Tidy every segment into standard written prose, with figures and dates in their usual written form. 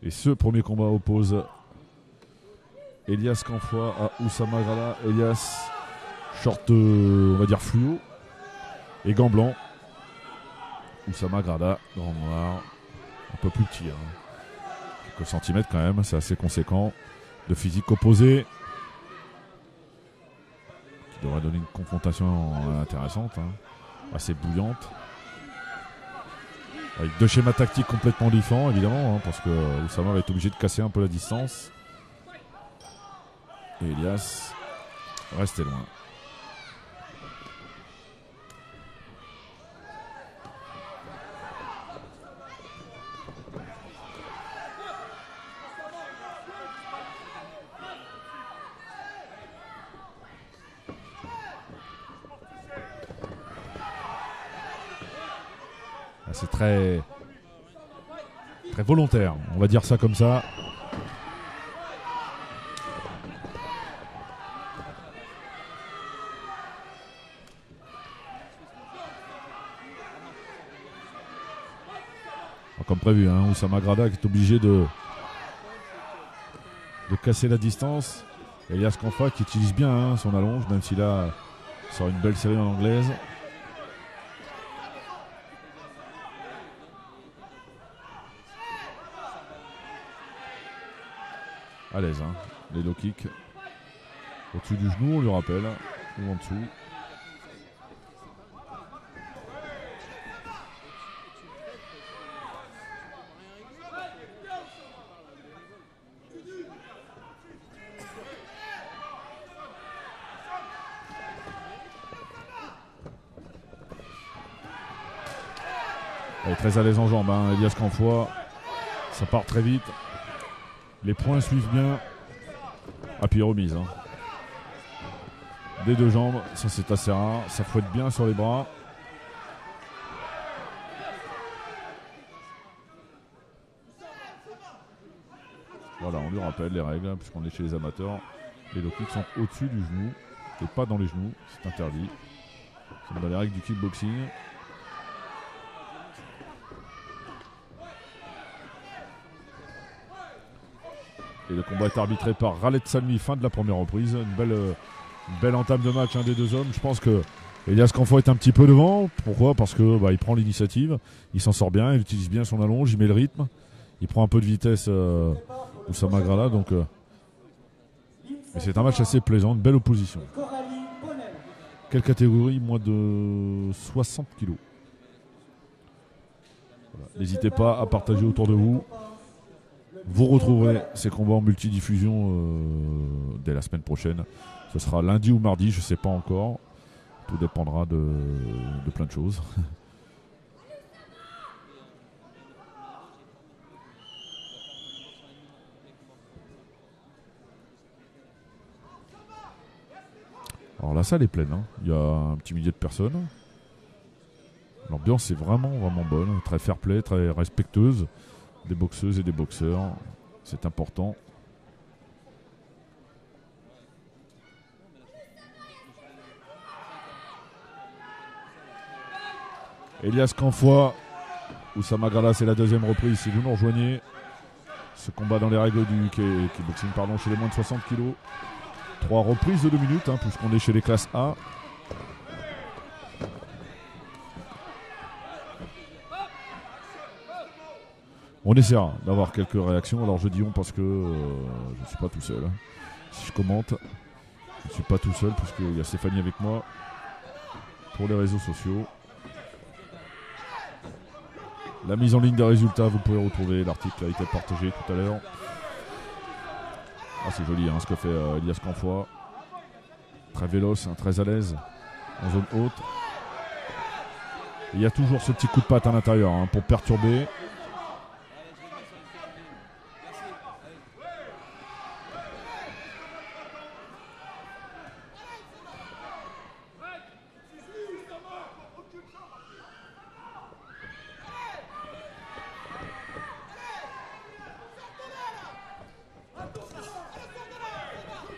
Et ce premier combat oppose Elias Canfoy à Oussama Grada. Elias, short, on va dire fluo, et gants blancs. Oussama Grada, grand noir, un peu plus petit, quelques centimètres quand même, c'est assez conséquent. De physique opposé, qui devrait donner une confrontation intéressante, assez bouillante. Avec deux schémas tactiques complètement différents, évidemment, parce que Oussama va être obligé de casser un peu la distance. Et Elias restait loin. C'est très volontaire, on va dire ça comme ça. Comme prévu, Oussama Grada qui est obligé de casser la distance. Elias Canfoy qui utilise bien son allonge, même s'il a sort une belle série en anglaise. À l'aise, les low kicks au-dessus du genou, on lui rappelle, ou en dessous. Elle est très à l'aise en jambes, Elias Canfoy. Ça part très vite. Les points suivent bien. Puis remise. Des deux jambes, ça c'est assez rare. Ça fouette bien sur les bras. Voilà, on lui rappelle les règles, puisqu'on est chez les amateurs. Les low kicks sont au-dessus du genou et pas dans les genoux. C'est interdit. C'est dans les règles du kickboxing. Et le combat est arbitré par Khaled Salmi, fin de la première reprise. Une belle entame de match des deux hommes. Je pense que Elias Canfoy est un petit peu devant. Pourquoi ? Parce que il prend l'initiative, il s'en sort bien, il utilise bien son allonge, il met le rythme, il prend un peu de vitesse Oussama Grada. Donc, c'est un match assez plaisant, une belle opposition. Quelle catégorie ? Moins de 60 kilos. Voilà. N'hésitez pas à partager autour de vous. Vous retrouverez ces combats en multidiffusion dès la semaine prochaine. Ce sera lundi ou mardi, je ne sais pas encore. Tout dépendra de plein de choses. Alors la salle est pleine, il y a un petit millier de personnes. L'ambiance est vraiment bonne, très fair play, très respectueuse. Des boxeuses et des boxeurs, c'est important. Elias Canfoy, Oussama Grada, c'est la deuxième reprise. Si vous nous rejoignez, ce combat dans les règles du kickboxing, chez les moins de 60 kg. 3 reprises de 2 minutes, puisqu'on est chez les classes A. On essaiera d'avoir quelques réactions. Alors je dis on parce que je ne suis pas tout seul. Si je commente, je ne suis pas tout seul puisqu'il y a Stéphanie avec moi pour les réseaux sociaux. La mise en ligne des résultats, vous pouvez retrouver. L'article a été partagé tout à l'heure. C'est joli ce que fait Elias Canfoy. Très véloce, très à l'aise en zone haute. Il y a toujours ce petit coup de patte à l'intérieur pour perturber.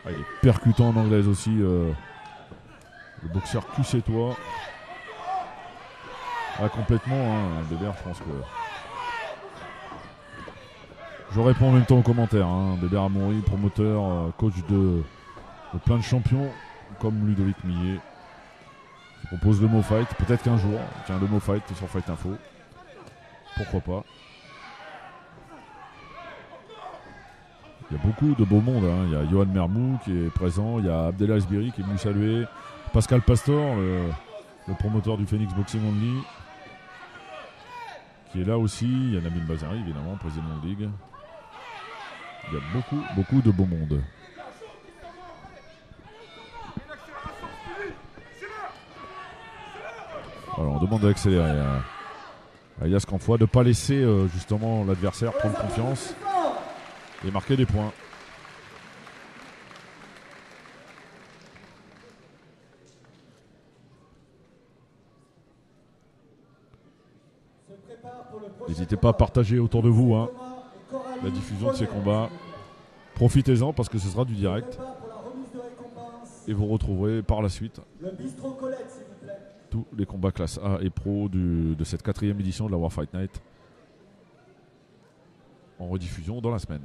Il est percutant en anglaise aussi. Le boxeur Cusset-toi. Complètement. Bébert, je pense que. Je réponds en même temps aux commentaires. Bébert Amoury, promoteur, coach de plein de champions comme Ludovic Millet. Je propose le mot fight. Peut-être qu'un jour, tiens, le mot fight sur Fight Info. Pourquoi pas. Il y a beaucoup de beau monde. Il y a Johan Mermou qui est présent. Il y a Abdellah Esbiri qui est venu saluer. Pascal Pastor, le promoteur du Phoenix Boxing Only, qui est là aussi. Il y a Nabil Bazari, évidemment, président de Ligue. Il y a beaucoup de beau monde. Alors, on demande d'accélérer à Elias Canfoy, de ne pas laisser justement l'adversaire prendre confiance et marquer des points. N'hésitez pas à partager autour de vous la diffusion de ces combats. Profitez-en parce que ce sera du direct. Et vous retrouverez par la suite tous les combats classe A et Pro de cette 4e édition de la War Fight Night en rediffusion dans la semaine.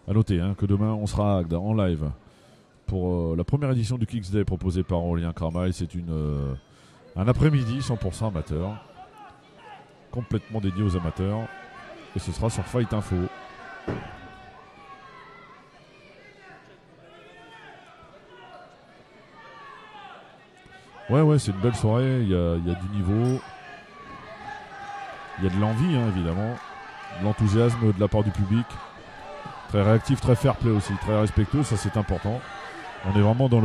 A noter que demain on sera à Agda en live pour la première édition du Kicks Day proposée par Aurélien Carmail. C'est un après-midi 100% amateur, complètement dédié aux amateurs, et ce sera sur Fight Info. Ouais, c'est une belle soirée. Il y a du niveau, il y a de l'envie évidemment, de l'enthousiasme de la part du public. Très réactif, très fair play aussi, très respectueux, ça c'est important. On est vraiment dans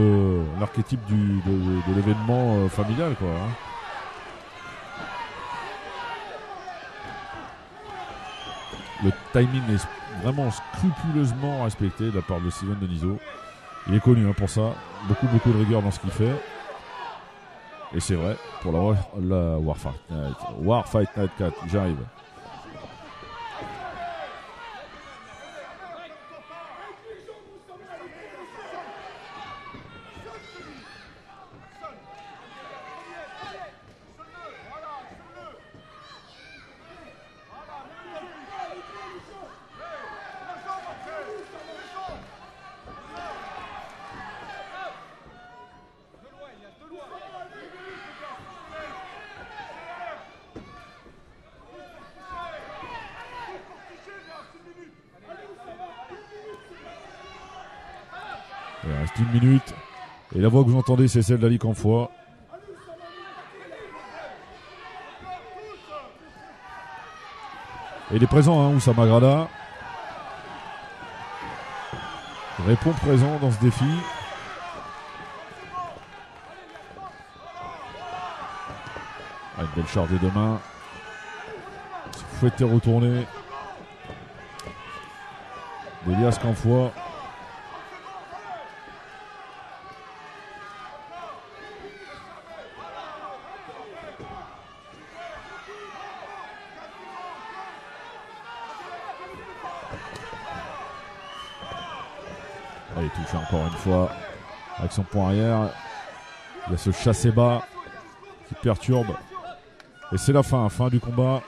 l'archétype de l'événement familial, quoi. Le timing est vraiment scrupuleusement respecté de la part de Steven Denisot. Il est connu pour ça, beaucoup de rigueur dans ce qu'il fait. Et c'est vrai, pour la War Fight Night 4, j'arrive. Il reste 1 minute. Et la voix que vous entendez, c'est celle d'Ali Canfoy. Et il est présent, Oussama Grada. Il répond présent dans ce défi. Une belle charge des deux mains. Fouetté retourné d'Elias Canfoy. Il touche encore une fois avec son point arrière. Il y a ce chassé bas qui perturbe. Et c'est la fin du combat.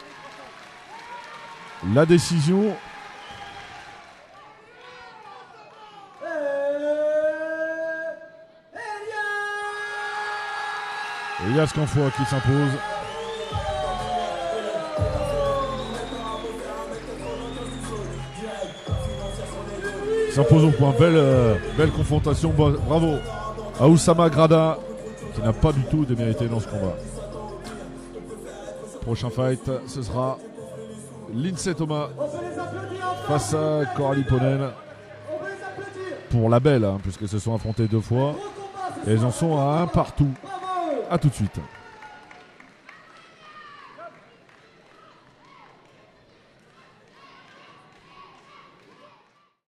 La décision. Elias Canfoy qui s'impose. S'impose au point. Belle confrontation. Bravo à Oussama Grada qui n'a pas du tout démérité dans ce combat. Prochain fight, ce sera Lindsay Thomas face à Coralie Ponel pour la belle, puisqu'elles se sont affrontées 2 fois et elles en sont à 1 partout. A tout de suite.